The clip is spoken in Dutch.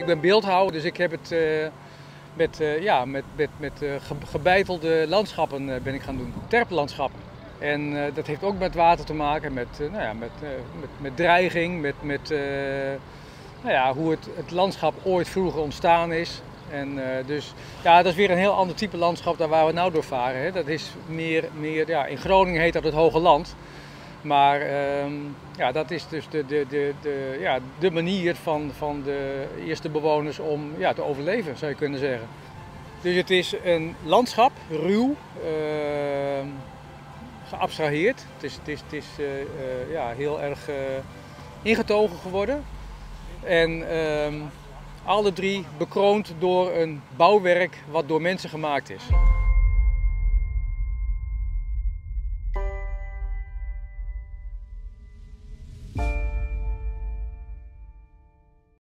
Ik ben beeldhouwer, dus ik heb het met gebeitelde landschappen ben ik gaan doen. Terplandschappen. En dat heeft ook met water te maken, met dreiging, hoe het landschap ooit vroeger ontstaan is. En dus ja, dat is weer een heel ander type landschap dan waar we nou doorvaren. Hè. Dat is meer in Groningen heet dat het Hoge Land. Maar dat is dus de manier van de eerste bewoners om te overleven, zou je kunnen zeggen. Dus het is een landschap, ruw, geabstraheerd. Het is heel erg ingetogen geworden. En alle drie bekroond door een bouwwerk wat door mensen gemaakt is.